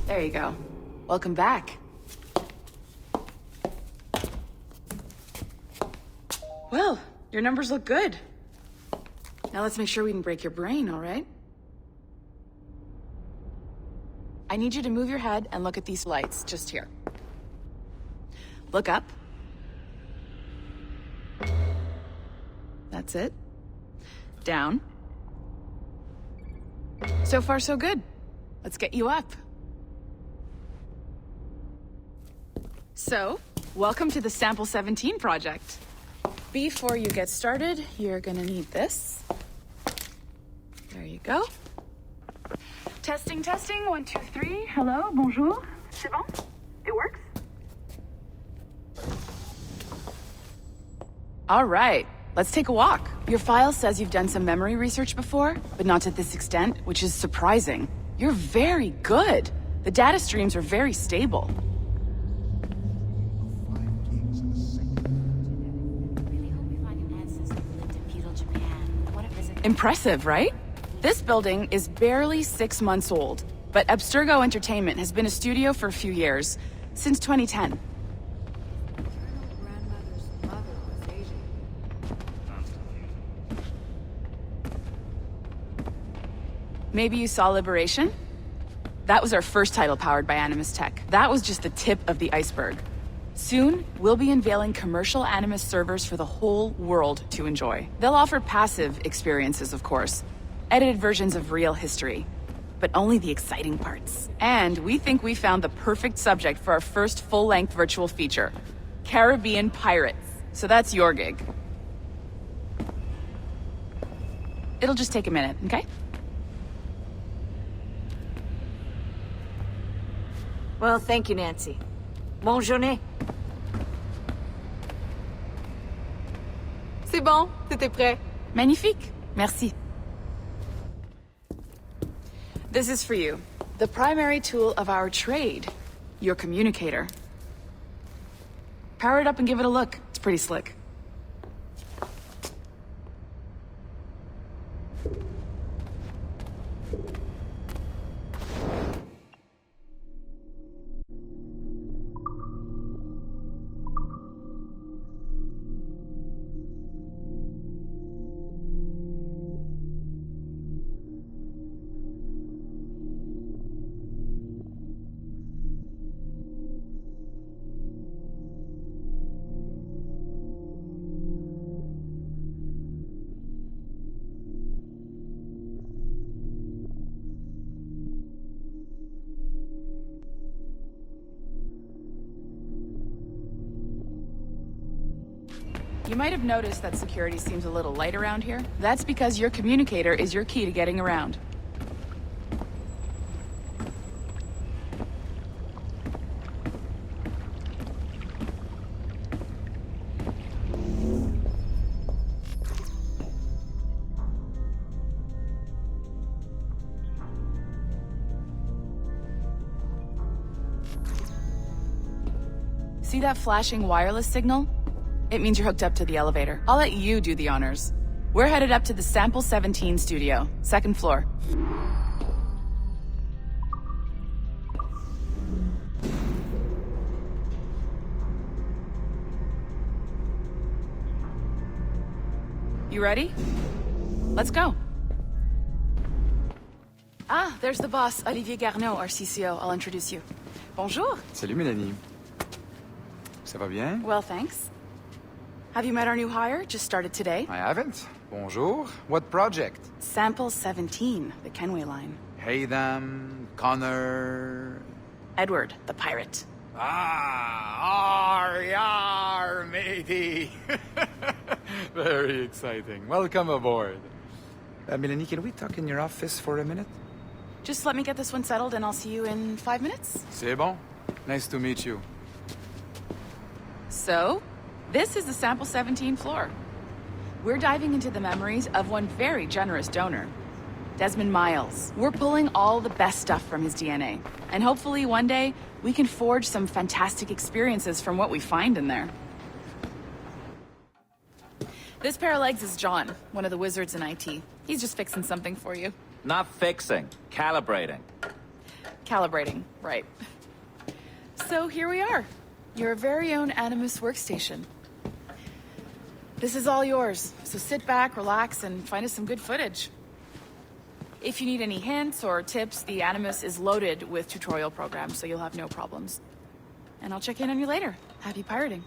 There you go. Welcome back. Well, your numbers look good. Now let's make sure we can break your brain, all right? I need you to move your head and look at these lights just here. Look up. That's it. Down. So far, so good. Let's get you up. So, welcome to the Sample 17 project. Before you get started, you're gonna need this. There you go. Testing, testing, 1, 2, 3. Hello, bonjour. C'est bon? It works? All right, let's take a walk. Your file says you've done some memory research before, but not to this extent, which is surprising. You're very good. The data streams are very stable. Impressive, right? This building is barely 6 months old, but Abstergo Entertainment has been a studio for a few years, since 2010. Maybe you saw Liberation? That was our first title powered by Animus Tech. That was just the tip of the iceberg. Soon, we'll be unveiling commercial Animus servers for the whole world to enjoy. They'll offer passive experiences, of course, edited versions of real history, but only the exciting parts. And we think we found the perfect subject for our first full-length virtual feature, Caribbean Pirates. So that's your gig. It'll just take a minute, okay? Well, thank you, Nancy. Bonne journée. C'est bon, t'étais prêt. Magnifique, merci. This is for you. The primary tool of our trade. Your communicator. Power it up and give it a look. It's pretty slick. You might have noticed that security seems a little light around here. That's because your communicator is your key to getting around. See that flashing wireless signal? It means you're hooked up to the elevator. I'll let you do the honors. We're headed up to the Sample 17 studio, 2nd floor. You ready? Let's go. Ah, there's the boss, Olivier Garneau, our CCO. I'll introduce you. Bonjour. Salut Mélanie. Ça va bien? Well, thanks. Have you met our new hire? Just started today. I haven't. Bonjour. What project? Sample 17, the Kenway line. Haydam, Connor... Edward, the pirate. Ah, yar, matey. Very exciting. Welcome aboard. Mélanie, can we talk in your office for a minute? Just let me get this one settled and I'll see you in 5 minutes. C'est bon. Nice to meet you. So, this is the Sample 17 floor. We're diving into the memories of one very generous donor, Desmond Miles. We're pulling all the best stuff from his DNA. And hopefully one day, we can forge some fantastic experiences from what we find in there. This pair of legs is John, one of the wizards in IT. He's just fixing something for you. Not fixing, calibrating. Calibrating, right. So here we are. Your very own Animus workstation. This is all yours, so sit back, relax, and find us some good footage. If you need any hints or tips, the Animus is loaded with tutorial programs, so you'll have no problems. And I'll check in on you later. Happy pirating.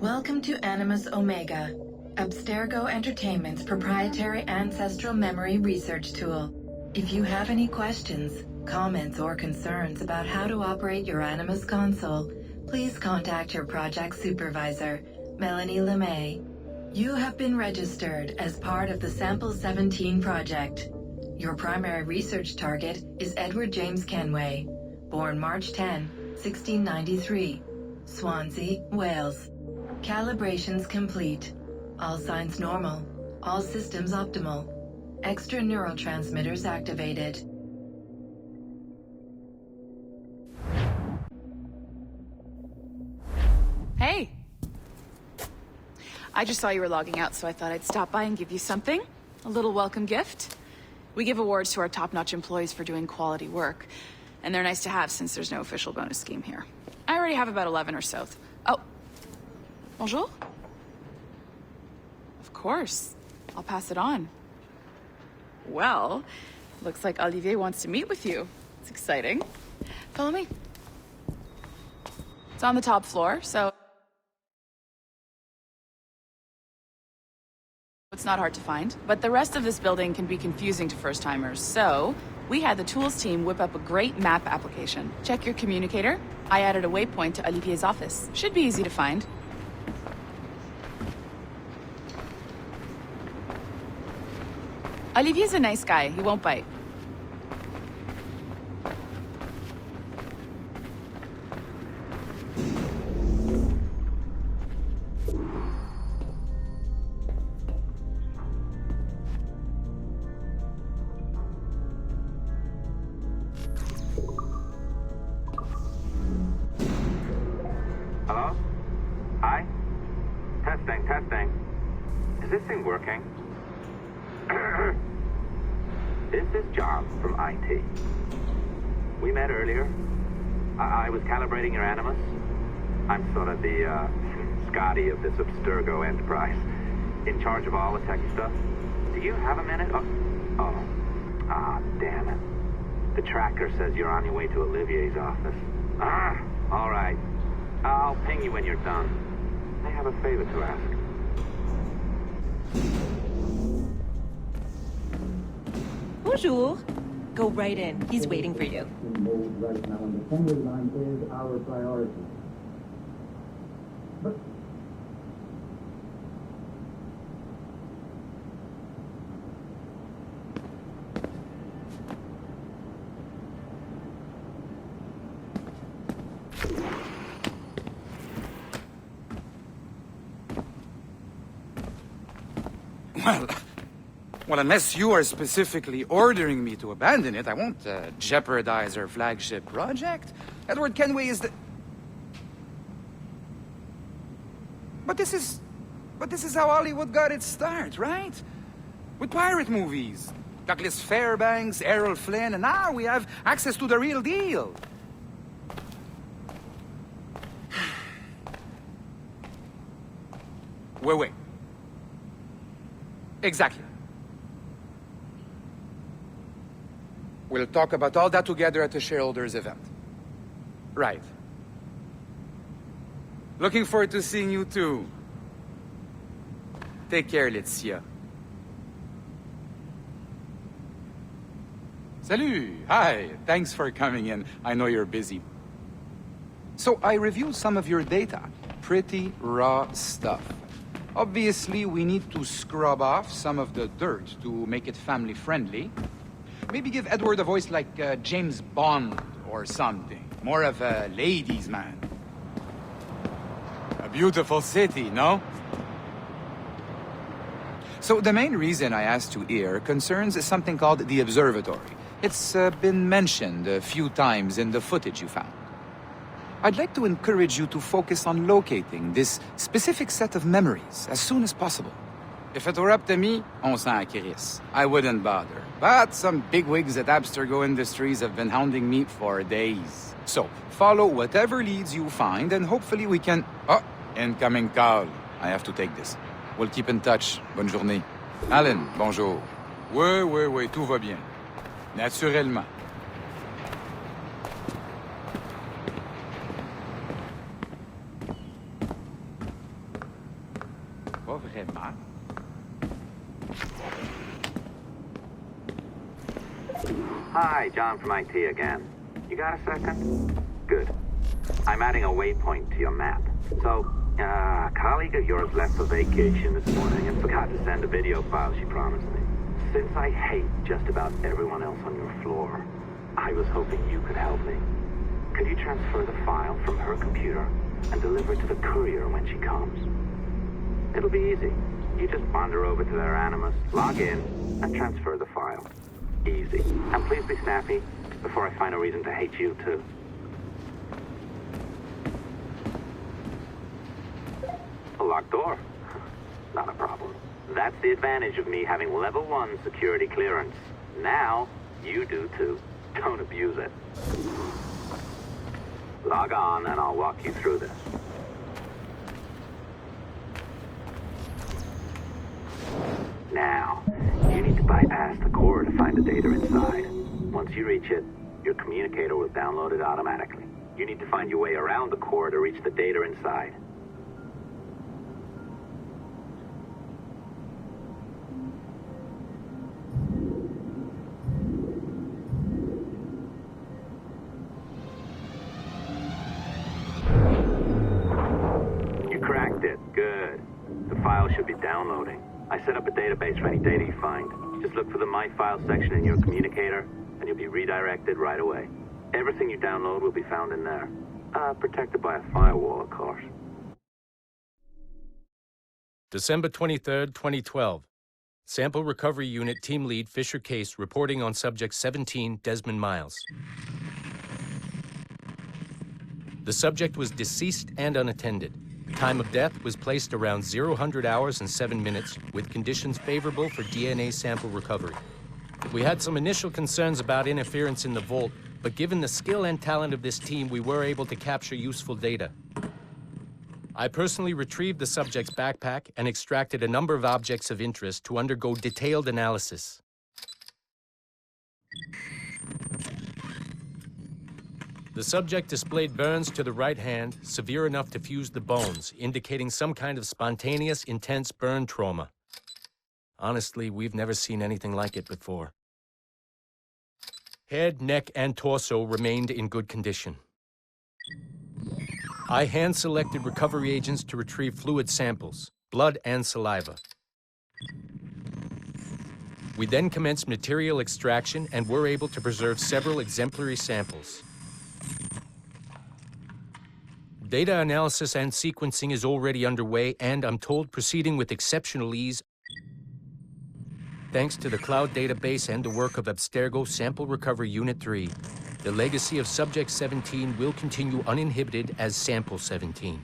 Welcome to Animus Omega, Abstergo Entertainment's proprietary ancestral memory research tool. If you have any questions, comments, or concerns about how to operate your Animus console, please contact your project supervisor, Melanie LeMay. You have been registered as part of the Sample 17 project. Your primary research target is Edward James Kenway, born March 10, 1693, Swansea, Wales. Calibrations complete. All signs normal. All systems optimal. Extra neurotransmitters activated. Hey! I just saw you were logging out, so I thought I'd stop by and give you something. A little welcome gift. We give awards to our top-notch employees for doing quality work, and they're nice to have since there's no official bonus scheme here. I already have about 11 or so. Oh. Bonjour? Of course. I'll pass it on. Well, looks like Olivier wants to meet with you. It's exciting. Follow me. It's on the top floor, so it's not hard to find. But the rest of this building can be confusing to first-timers, so we had the tools team whip up a great map application. Check your communicator. I added a waypoint to Olivier's office. Should be easy to find. Olivier's a nice guy. He won't bite. Hello? Hi? Testing. Is this thing working? This is John from IT. We met earlier. I was calibrating your Animus. I'm sort of the Scotty of this Abstergo enterprise, in charge of all the tech stuff. Do you have a minute? Damn it. The tracker says you're on your way to Olivier's office. All right. I'll ping you when you're done. I have a favor to ask. Bonjour. Go right in. He's waiting for you. Mode right now, and the assembly line is our priority. But Well, unless you are specifically ordering me to abandon it, I won't jeopardize our flagship project. Edward Kenway is the... But this is how Hollywood got its start, right? With pirate movies. Douglas Fairbanks, Errol Flynn, and now we have access to the real deal. Wait. Exactly. We'll talk about all that together at the shareholders event. Right. Looking forward to seeing you too. Take care, Laetitia. Salut! Hi! Thanks for coming in. I know you're busy. So I reviewed some of your data. Pretty raw stuff. Obviously, we need to scrub off some of the dirt to make it family-friendly. Maybe give Edward a voice like James Bond or something. More of a ladies' man. A beautiful city, no? So the main reason I asked you here concerns something called the Observatory. It's been mentioned a few times in the footage you found. I'd like to encourage you to focus on locating this specific set of memories as soon as possible. If it were up to me, on s'en crisse. I wouldn't bother. But some bigwigs at Abstergo Industries have been hounding me for days. So, follow whatever leads you find, and hopefully we can... Oh, incoming call. I have to take this. We'll keep in touch. Bonne journée. Alan, bonjour. Oui, tout va bien. Naturellement. Pas vraiment. Hi, John from IT again. You got a second? Good. I'm adding a waypoint to your map. So, a colleague of yours left for vacation this morning and forgot to send a video file she promised me. Since I hate just about everyone else on your floor, I was hoping you could help me. Could you transfer the file from her computer and deliver it to the courier when she comes? It'll be easy. You just wander over to their Animus, log in, and transfer the file. Easy. And please be snappy before I find a reason to hate you, too. A locked door? Not a problem. That's the advantage of me having level 1 security clearance. Now, you do too. Don't abuse it. Log on and I'll walk you through this. Now, you need to bypass the core to find the data inside. Once you reach it, your communicator will download it automatically. You need to find your way around the core to reach the data inside. You cracked it. Good. The file should be downloading. I set up a database for any data you find. Just look for the My File section in your communicator, and you'll be redirected right away. Everything you download will be found in there. Protected by a firewall, of course. December 23rd, 2012. Sample Recovery Unit Team Lead Fisher Case reporting on Subject 17, Desmond Miles. The subject was deceased and unattended. Time of death was placed around 00 hours and 7 minutes, with conditions favorable for DNA sample recovery. We had some initial concerns about interference in the vault, but given the skill and talent of this team, we were able to capture useful data. I personally retrieved the subject's backpack and extracted a number of objects of interest to undergo detailed analysis. The subject displayed burns to the right hand, severe enough to fuse the bones, indicating some kind of spontaneous, intense burn trauma. Honestly, we've never seen anything like it before. Head, neck, and torso remained in good condition. I hand-selected recovery agents to retrieve fluid samples, blood and saliva. We then commenced material extraction and were able to preserve several exemplary samples. Data analysis and sequencing is already underway, and I'm told proceeding with exceptional ease. Thanks to the cloud database and the work of Abstergo Sample Recovery Unit 3, the legacy of Subject 17 will continue uninhibited as Sample 17.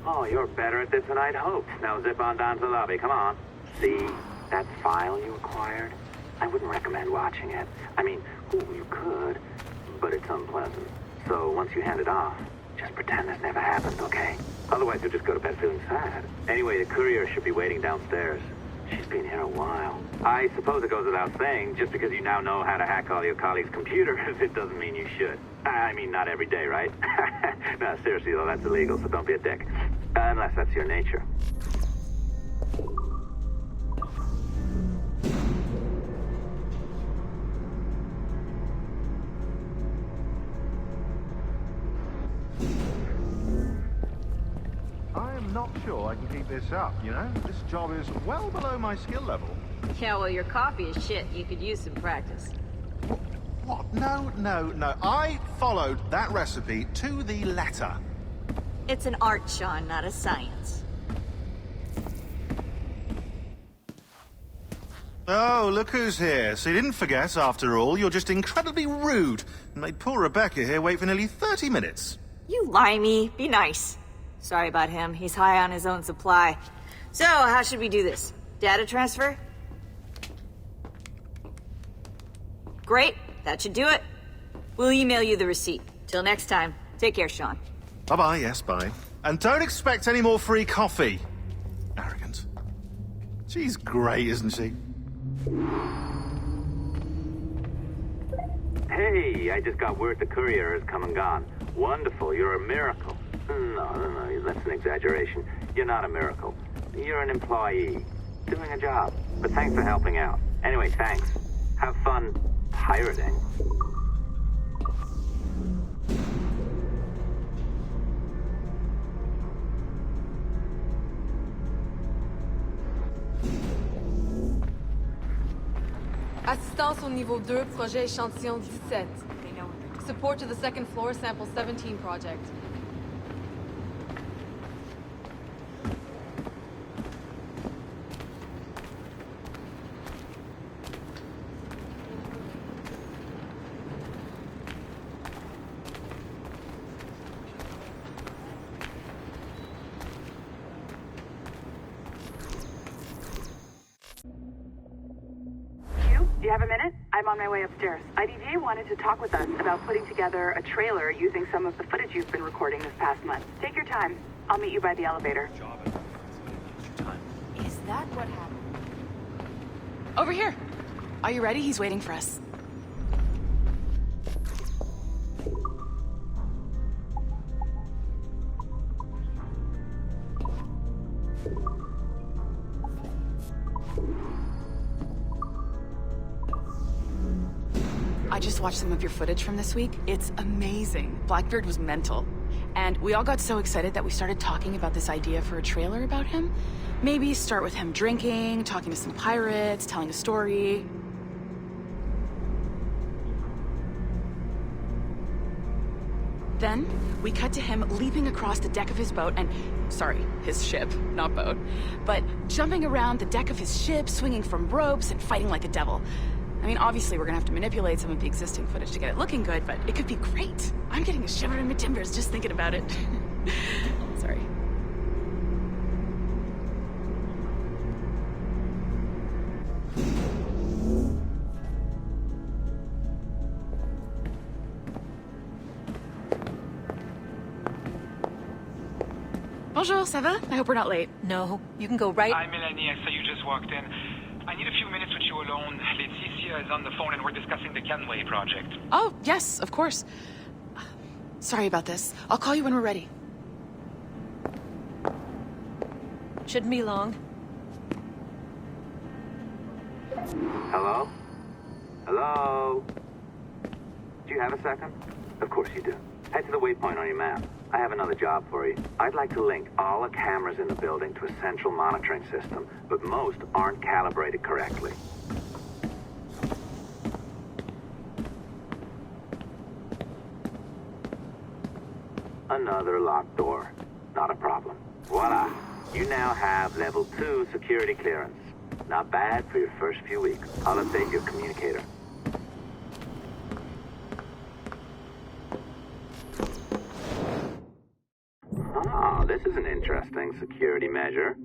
Oh, you're better at this than I'd hoped. Now zip on down to the lobby. Come on. See that file you acquired? I wouldn't recommend watching it. I mean, you could, but it's unpleasant. So once you hand it off, just pretend this never happened, okay? Otherwise, you'll just go to bed feeling sad. Anyway, the courier should be waiting downstairs. She's been here a while. I suppose it goes without saying, just because you now know how to hack all your colleagues' computers, it doesn't mean you should. I mean, not every day, right? No, seriously, though, that's illegal, so don't be a dick. Unless that's your nature. I'm not sure I can keep this up, you know? This job is well below my skill level. Yeah, well, your coffee is shit. You could use some practice. What? No. I followed that recipe to the letter. It's an art, Sean, not a science. Oh, look who's here. So you didn't forget, after all, you're just incredibly rude and made poor Rebecca here wait for nearly 30 minutes. You limey. Be nice. Sorry about him. He's high on his own supply. So, how should we do this? Data transfer? Great. That should do it. We'll email you the receipt. Till next time. Take care, Sean. Bye-bye, yes, bye. And don't expect any more free coffee. Arrogant. She's great, isn't she? Hey, I just got word the courier has come and gone. Wonderful, you're a miracle. No, that's an exaggeration. You're not a miracle. You're an employee, doing a job. But thanks for helping out. Anyway, thanks. Have fun pirating. Assistance au niveau 2, projet échantillon 17. Support to the second floor, sample 17 project. Do you have a minute? I'm on my way upstairs. IDJ wanted to talk with us about putting together a trailer using some of the footage you've been recording this past month. Take your time. I'll meet you by the elevator. Is that what happened? Over here. Are you ready? He's waiting for us. I just watched some of your footage from this week. It's amazing. Blackbeard was mental. And we all got so excited that we started talking about this idea for a trailer about him. Maybe start with him drinking, talking to some pirates, telling a story. Then, we cut to him leaping across the deck of his boat and... Sorry, his ship, not boat. But jumping around the deck of his ship, swinging from ropes, and fighting like a devil. I mean, obviously we're gonna have to manipulate some of the existing footage to get it looking good, but it could be great. I'm getting a shiver in my timbers just thinking about it. Sorry. Bonjour, ça va? I hope we're not late. No, you can go right... Hi, Melanie. I saw you just walked in. I need a few minutes with you alone. Laetitia is on the phone and we're discussing the Kenway project. Oh, yes, of course. Sorry about this. I'll call you when we're ready. Shouldn't be long. Hello? Hello? Do you have a second? Of course you do. Head to the waypoint on your map. I have another job for you. I'd like to link all the cameras in the building to a central monitoring system, but most aren't calibrated correctly. Another locked door. Not a problem. Voila. You now have level 2 security clearance. Not bad for your first few weeks. I'll update your communicator. Ah, this is an interesting security measure.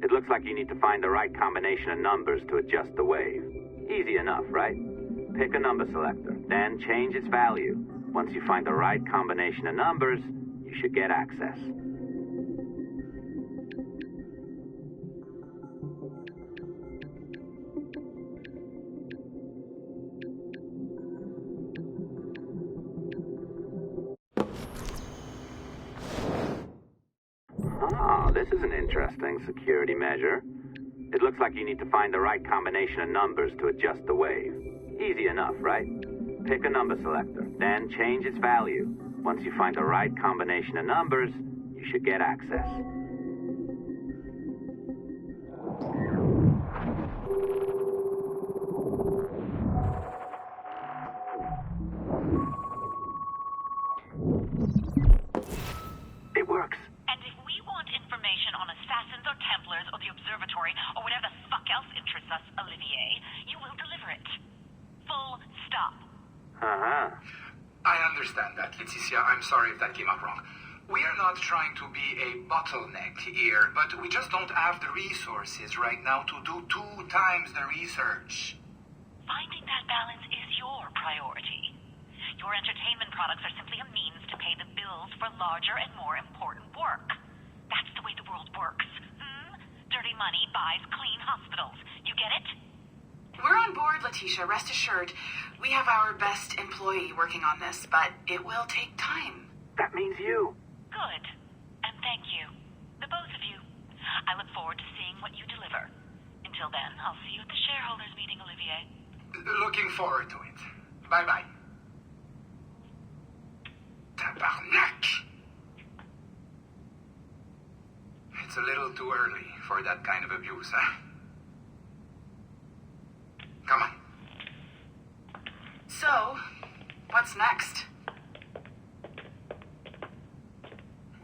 It looks like you need to find the right combination of numbers to adjust the wave. Easy enough, right? Pick a number selector, then change its value. Once you find the right combination of numbers, you should get access. Ah, this is an interesting security measure. It looks like you need to find the right combination of numbers to adjust the wave. Easy enough, right? Pick a number selector, then change its value. Once you find the right combination of numbers, you should get access. It works. And if we want information on assassins or Templars or the Observatory or whatever the fuck else interests us, Olivier, you will deliver it. Full stop. Uh-huh. I understand that, Leticia. I'm sorry if that came up wrong. We are not trying to be a bottleneck here, but we just don't have the resources right now to do 2 times the research. Finding that balance is your priority. Your entertainment products are simply a means to pay the bills for larger and more important work. That's the way the world works. Dirty money buys clean hospitals. You get it? We're on board, Letitia, rest assured. We have our best employee working on this, but it will take time. That means you. Good. And thank you. The both of you. I look forward to seeing what you deliver. Until then, I'll see you at the shareholders meeting, Olivier. Looking forward to it. Bye-bye. Tabarnak! It's a little too early for that kind of abuse, huh? Come on. So, what's next?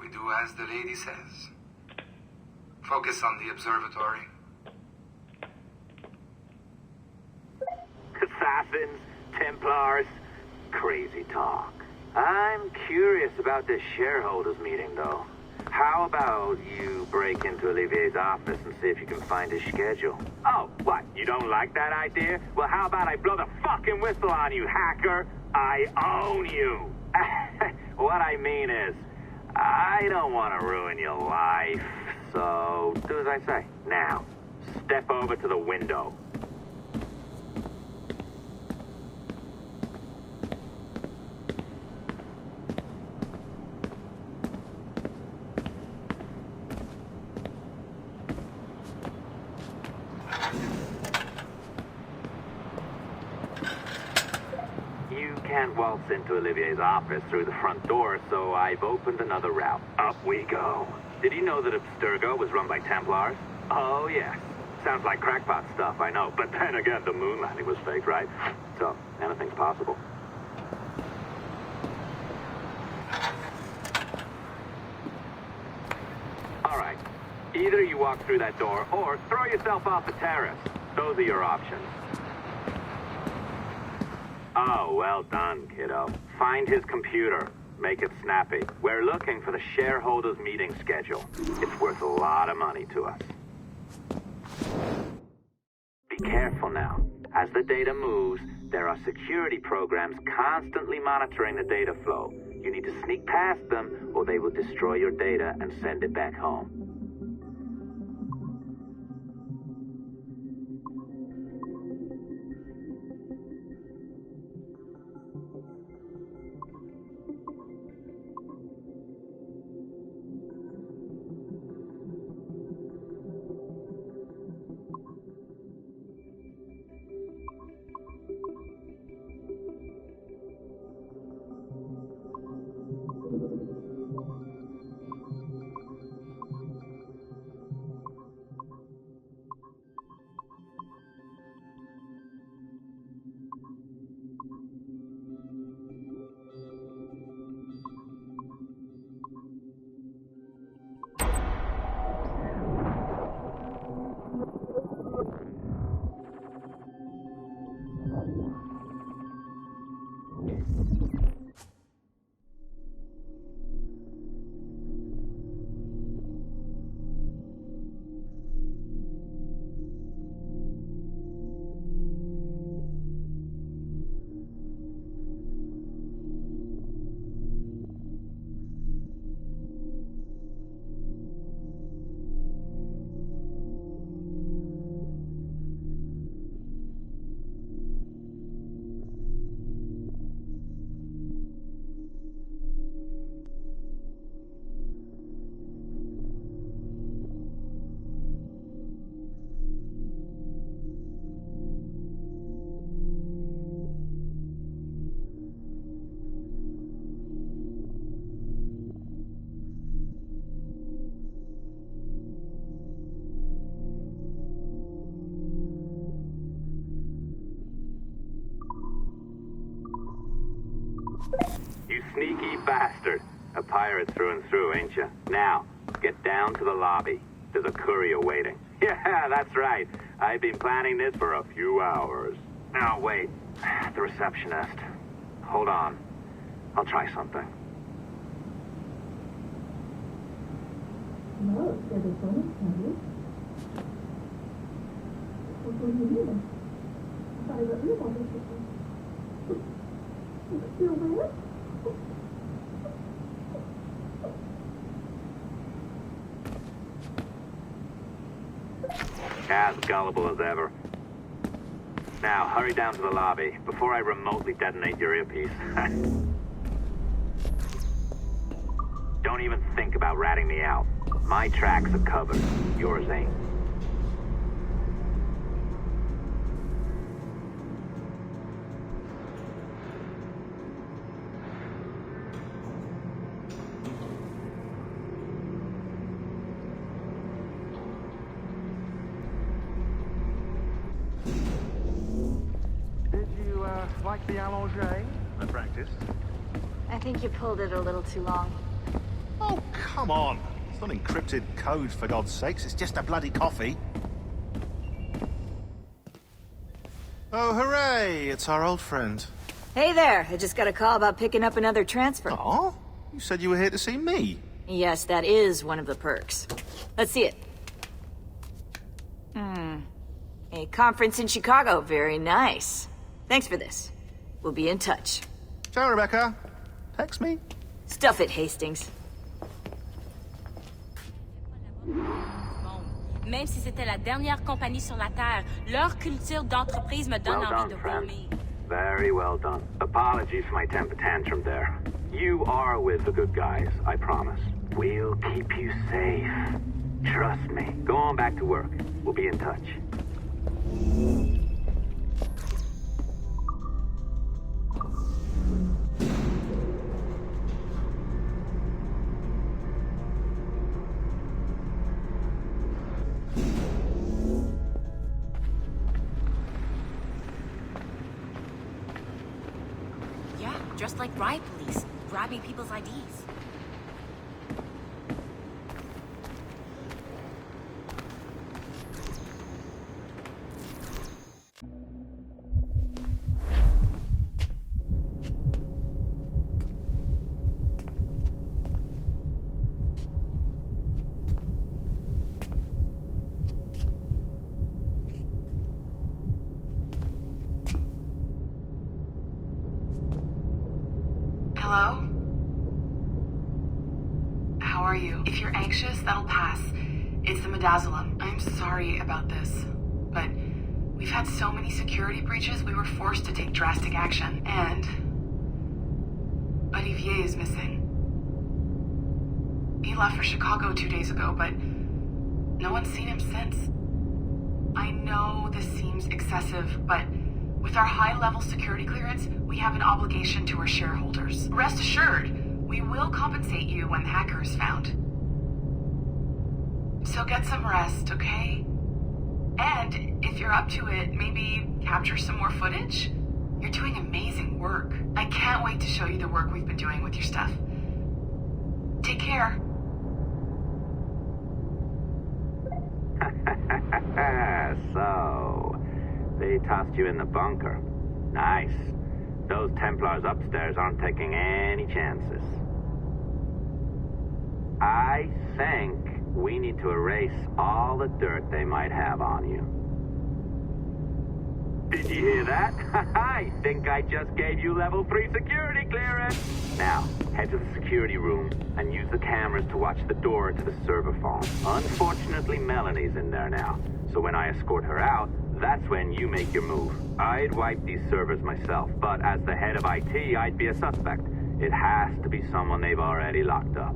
We do as the lady says. Focus on the observatory. Assassins, Templars, crazy talk. I'm curious about this shareholders meeting, though. How about you break into Olivier's office and see if you can find his schedule? Oh, what? You don't like that idea? Well, how about I blow the fucking whistle on you, hacker? I own you. What I mean is, I don't want to ruin your life. So, do as I say. Now, step over to the window. You can't waltz into Olivier's office through the front door, so I've opened another route. Up we go. Did you know that Abstergo was run by Templars? Oh, yes. Sounds like crackpot stuff, I know. But then again, the moon landing was fake, right? So, anything's possible. All right. Either you walk through that door, or throw yourself off the terrace. Those are your options. Oh, well done, kiddo. Find his computer. Make it snappy. We're looking for the shareholders meeting schedule. It's worth a lot of money to us. Be careful now. As the data moves, there are security programs constantly monitoring the data flow. You need to sneak past them, or they will destroy your data and send it back home. You sneaky bastard. A pirate through and through, ain't you? Now, Get down to the lobby. There's a courier waiting. Yeah, that's right. I've been planning this for a few hours. Now, wait. The receptionist. Hold on. I'll try something. As gullible as ever. Now, hurry down to the lobby before I remotely detonate your earpiece. Don't even think about ratting me out. My tracks are covered. Yours ain't. Like the allongé? I practiced. I think you pulled it a little too long. Oh, come on. It's not encrypted code, for God's sakes. It's just a bloody coffee. Oh, hooray! It's our old friend. Hey there, I just got a call about picking up another transfer. Oh? You said you were here to see me. Yes, that is one of the perks. Let's see it. A conference in Chicago, very nice. Thanks for this. We'll be in touch. Ciao, Rebecca. Text me. Stuff it, Hastings. Même si c'était la dernière compagnie sur la Terre, leur culture d'entreprise me donne Well envie done, de friend. vomir. Very well done. Apologies for my temper tantrum there. You are with the good guys, I promise. We'll keep you safe. Trust me. Go on back to work. We'll be in touch. Yeah, dressed like riot police, grabbing people's IDs. Hello? How are you? If you're anxious, that'll pass. It's the midazolam. I'm sorry about this, but we've had so many security breaches, we were forced to take drastic action. And Olivier is missing. He left for Chicago 2 days ago, but no one's seen him since. I know this seems excessive, but with our high-level security clearance, we have an obligation to our shareholders. Rest assured, we will compensate you when the hacker is found. So get some rest, okay? And if you're up to it, maybe capture some more footage? You're doing amazing work. I can't wait to show you the work we've been doing with your stuff. Take care. So, they tossed you in the bunker. Nice. Those Templars upstairs aren't taking any chances. I think we need to erase all the dirt they might have on you. Did you hear that? I think I just gave you level 3 security clearance. Now, head to the security room and use the cameras to watch the door to the server farm. Unfortunately, Melanie's in there now, so when I escort her out, that's when you make your move. I'd wipe these servers myself, but as the head of IT, I'd be a suspect. It has to be someone they've already locked up.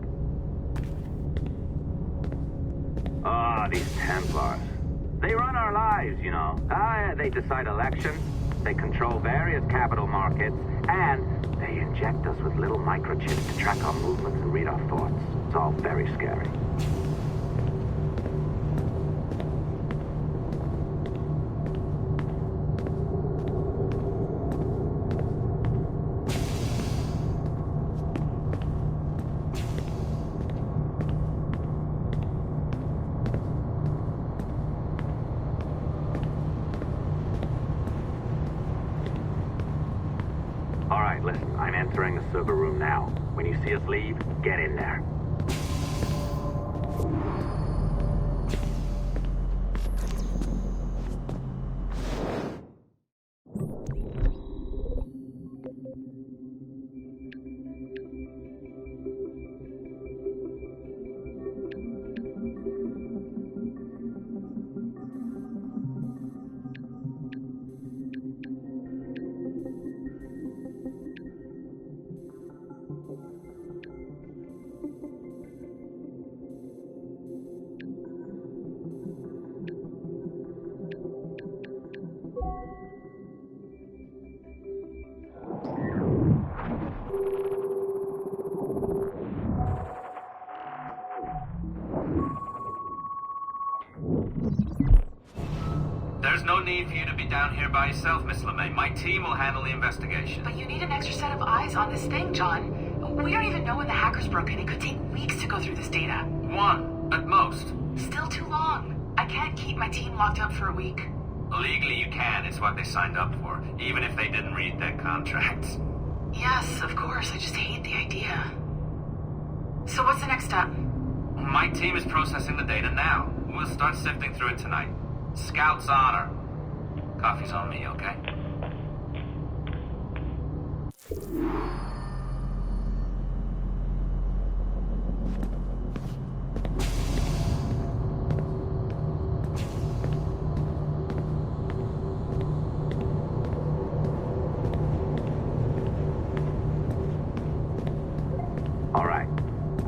Ah, these Templars. They run our lives, you know. They decide elections, they control various capital markets, and they inject us with little microchips to track our movements and read our thoughts. It's all very scary. server room now. When you see us leave, get in there. There's no need for you to be down here by yourself, Miss LeMay. My team will handle the investigation. But you need an extra set of eyes on this thing, John. We don't even know when the hackers broke in. It could take weeks to go through this data. One, at most. Still too long. I can't keep my team locked up for a week. Legally you can. It's what they signed up for, even if they didn't read their contracts. Yes, of course. I just hate the idea. So what's the next step? My team is processing the data now. We'll start sifting through it tonight. Scout's honor. Coffee's on me, okay? All right.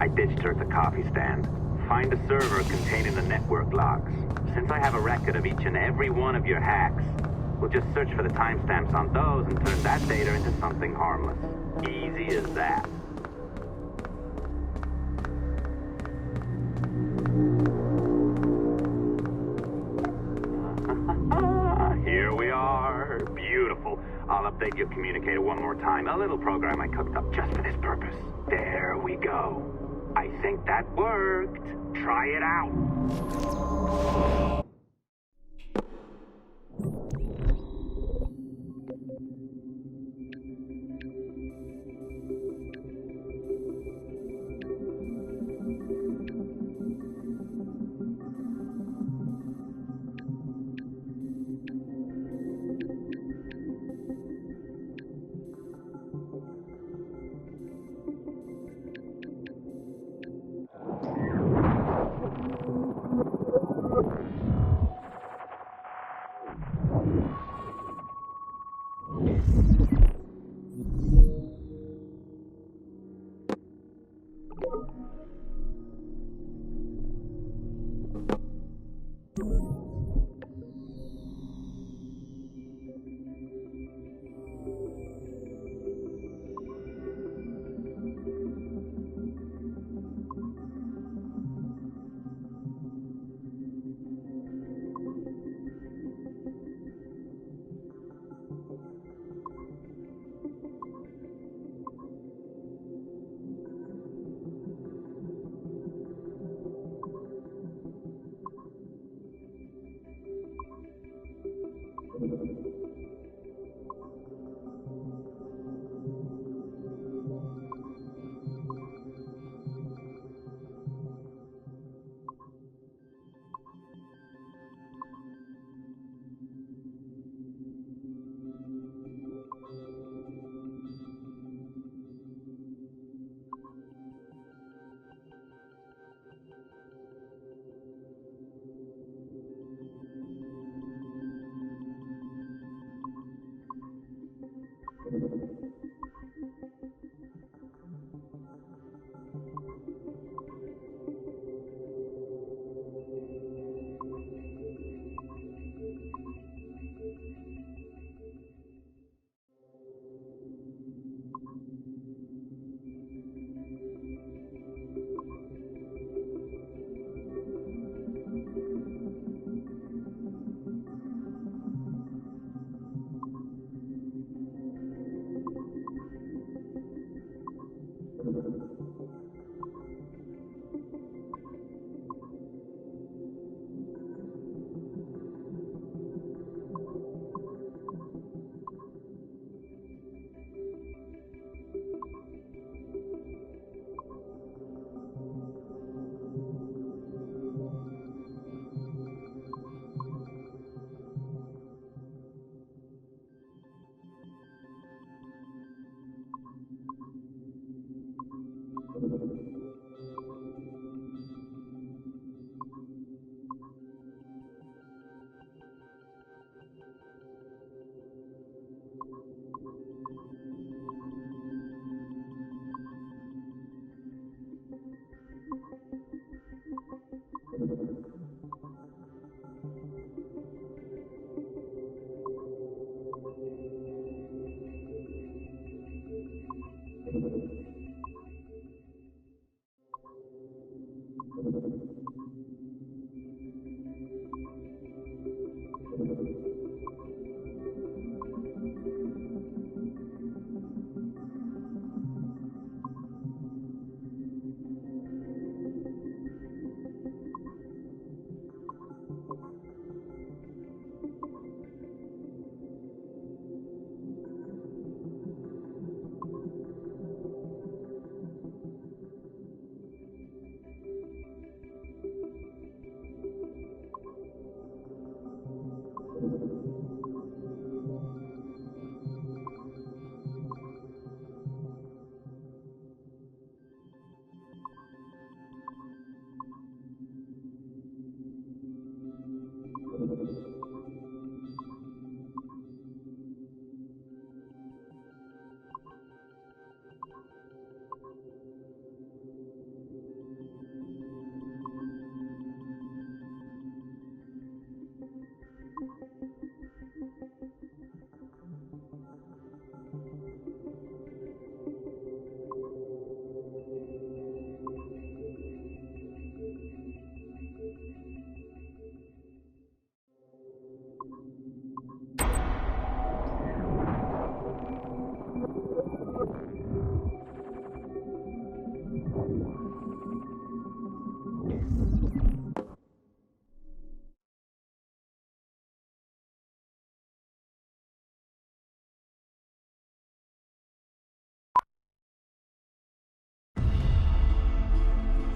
I ditched her at the coffee stand. Find a server containing the network logs. Since I have a record of each and every one of your hacks, we'll just search for the timestamps on those and turn that data into something harmless. Easy as that. Here we are. Beautiful. I'll update your communicator one more time. A little program I cooked up just for this purpose. There we go. I think that worked. Try it out.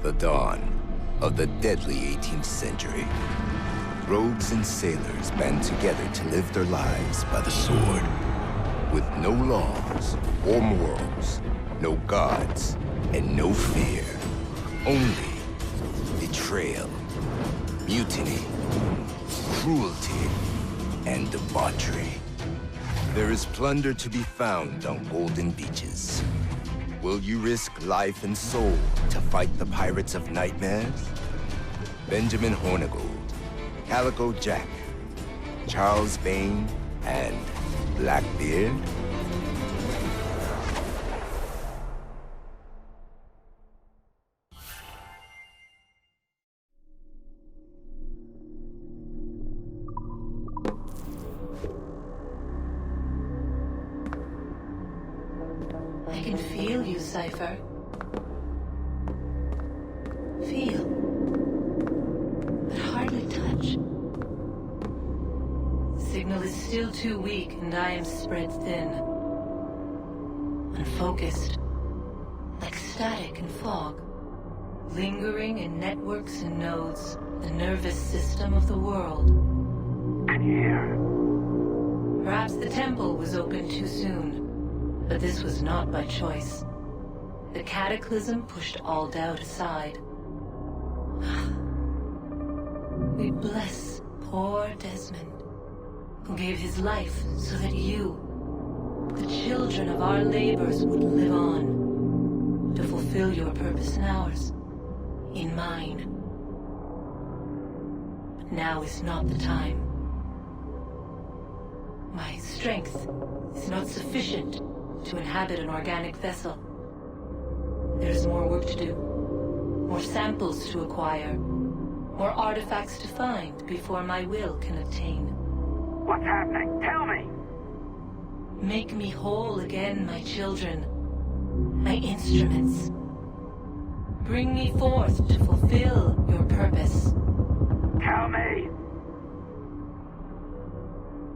The dawn of the deadly 18th century. Rogues and sailors band together to live their lives by the sword. With no laws or morals, no gods, and no fear. Only betrayal, mutiny, cruelty, and debauchery. There is plunder to be found on golden beaches. Will you risk life and soul to fight the pirates of nightmares? Benjamin Hornigold, Calico Jack, Charles Bane, and Blackbeard? I can feel you, Cypher. Feel. But hardly touch. Signal is still too weak, and I am spread thin. Unfocused. Like static and fog. Lingering in networks and nodes. The nervous system of the world. Can you hear? Perhaps the temple was opened too soon. But this was not by choice. The cataclysm pushed all doubt aside. We bless poor Desmond, who gave his life so that you, the children of our labors, would live on, to fulfill your purpose in ours, in mine. But now is not the time. My strength is not sufficient to inhabit an organic vessel. There is more work to do, more samples to acquire, more artifacts to find before my will can obtain. What's happening? Tell me! Make me whole again, my children, my instruments. Bring me forth to fulfill your purpose. Tell me!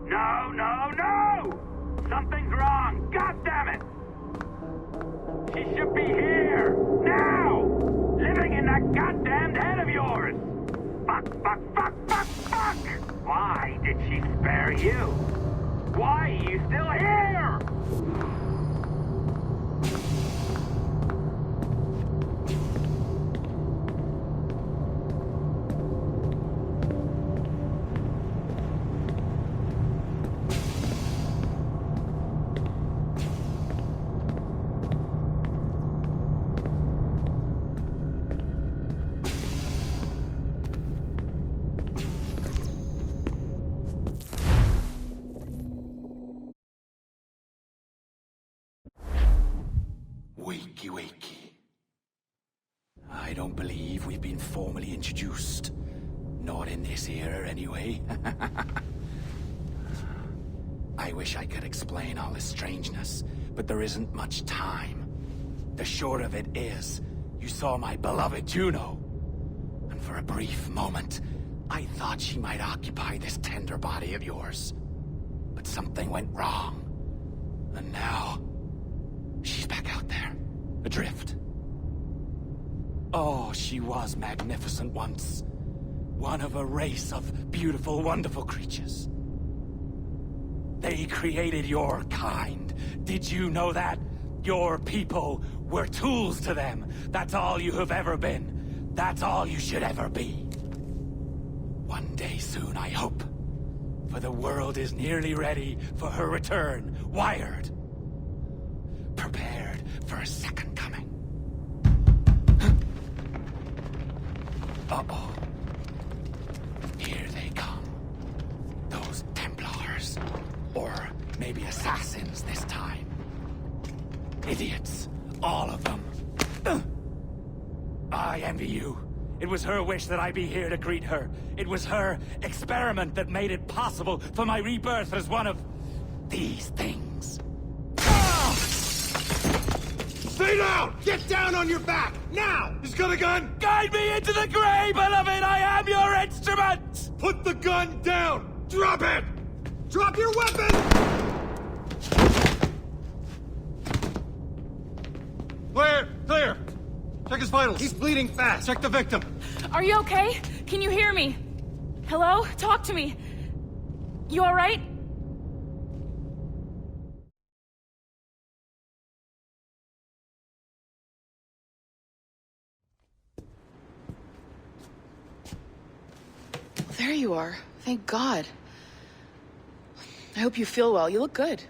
No, no, no! Something's wrong! God damn it! She should be here! Now! Living in that goddamned head of yours! Fuck, fuck, fuck, fuck, fuck! Why did she spare you? Why are you still here? Wakey, wakey. I don't believe we've been formally introduced. Not in this era, anyway. I wish I could explain all this strangeness, but there isn't much time. The short of it is, you saw my beloved Juno. And for a brief moment, I thought she might occupy this tender body of yours. But something went wrong. And now, she's back out there, adrift. Oh, she was magnificent once. One of a race of beautiful, wonderful creatures. They created your kind. Did you know that? Your people were tools to them. That's all you have ever been. That's all you should ever be. One day soon, I hope. For the world is nearly ready for her return. Wired. Prepared for a second coming. Uh-oh. Here they come. Those Templars. Or maybe assassins this time. Idiots. All of them. I envy you. It was her wish that I be here to greet her. It was her experiment that made it possible for my rebirth as one of these things. Ah! Stay down! Get down on your back! Now! He's got a gun! Guide me into the grave, beloved! I am your instrument! Put the gun down! Drop it! Drop your weapon! Clear! Clear! Check his vitals. He's bleeding fast. Check the victim. Are you okay? Can you hear me? Hello? Talk to me. You alright? There you are. Thank God. I hope you feel well. You look good.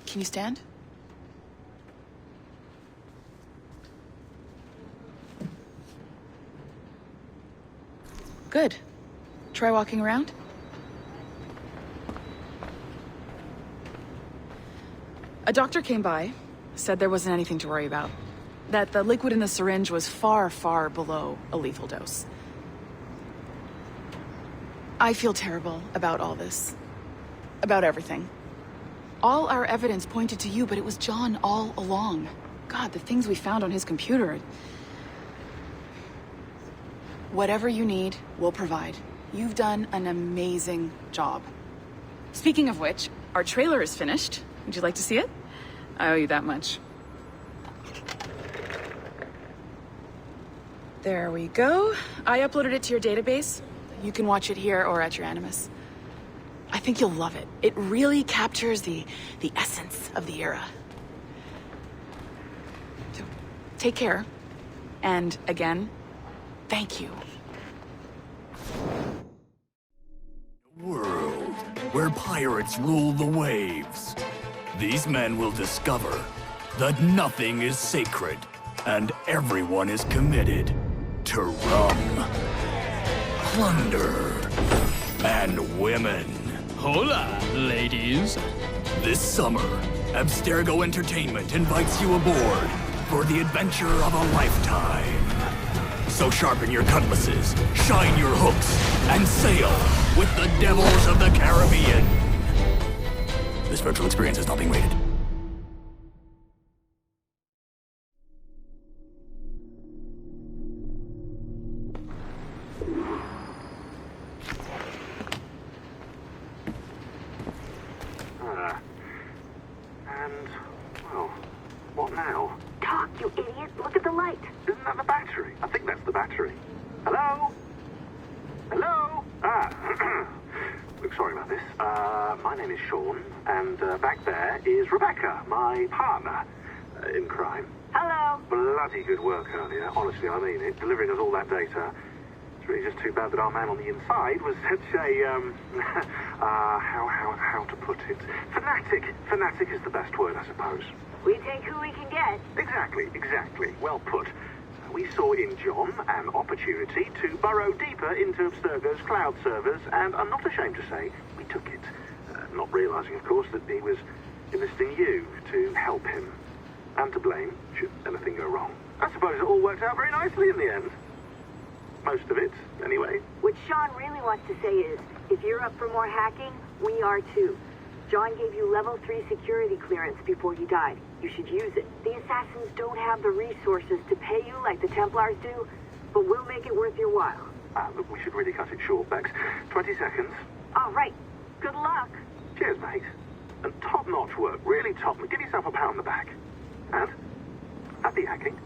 Can you stand? Good. Try walking around. A doctor came by, said there wasn't anything to worry about. That the liquid in the syringe was far, far below a lethal dose. I feel terrible about all this. About everything. All our evidence pointed to you, but it was John all along. God, the things we found on his computer. Whatever you need, we'll provide. You've done an amazing job. Speaking of which, our trailer is finished. Would you like to see it? I owe you that much. There we go. I uploaded it to your database. You can watch it here or at your Animus. I think you'll love it. It really captures the essence of the era. So, take care. And again, thank you. World where pirates rule the waves. These men will discover that nothing is sacred and everyone is committed to rum, plunder, and women. Hola, ladies. This summer, Abstergo Entertainment invites you aboard for the adventure of a lifetime. So sharpen your cutlasses, shine your hooks, and sail with the devils of the Caribbean. This virtual experience is not being rated. What now? Talk, you idiot. Look at the light. Isn't that the battery? I think that's the battery. Hello? Hello? Look, sorry about this. My name is Sean, and back there is Rebecca, my partner in crime. Hello. Bloody good work earlier. Honestly, I mean it. Delivering us all that data. It's really just too bad that our man on the inside was such a, how to put it? Fanatic. Fanatic is the best word, I suppose. We take who we can get. Exactly. Well put. We saw in John an opportunity to burrow deeper into Abstergo's cloud servers, and I'm not ashamed to say we took it. Not realizing, of course, that he was enlisting you to help him. I'm to blame, should anything go wrong. I suppose it all worked out very nicely in the end. Most of it, anyway. What Sean really wants to say is, if you're up for more hacking, we are too. John gave you level 3 security clearance before you died. You should use it. The assassins don't have the resources to pay you like the Templars do, but we'll make it worth your while. Look, we should really cut it short, Bex. 20 seconds. All right. Good luck. Cheers, mate. And top-notch work. Really top. Give yourself a pat on the back. And happy hacking.